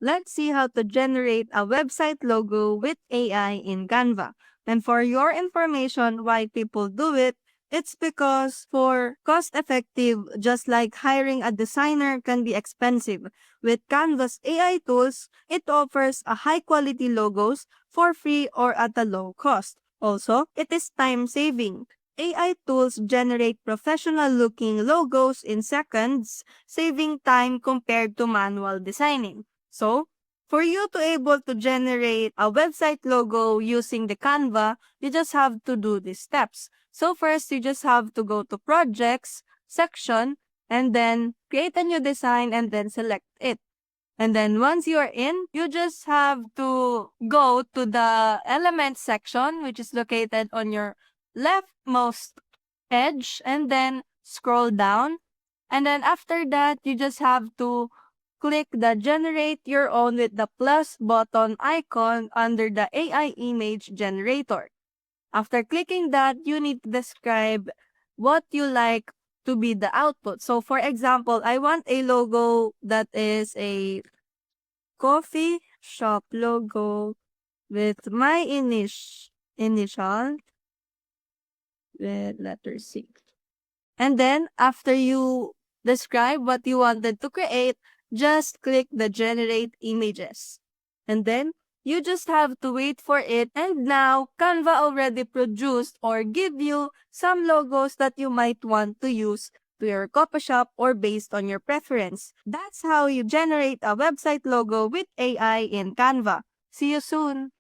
Let's see how to generate a website logo with AI in Canva. And for your information, why people do it, it's because for cost effective, just like hiring a designer can be expensive. With Canva's AI tools, it offers a high quality logos for free or at a low cost. Also, it is time saving. AI tools generate professional looking logos in seconds, saving time compared to manual designing. So, for you to able to generate a website logo using the Canva, you just have to do these steps. So first, you just have to go to projects section and then create a new design and then select it. And then once you are in, you just have to go to the element section, which is located on your leftmost edge, and then scroll down. And then after that, you just have to click the generate your own with the plus button icon under the AI image generator. After clicking that, you need to describe what you like to be the output. So for example, I want a logo that is a coffee shop logo with my initial with letter C. And then after you describe what you wanted to create, just click the generate images. And then you just have to wait for it. And now Canva already produced or give you some logos that you might want to use to your coffee shop or based on your preference. That's how you generate a website logo with AI in Canva. See you soon.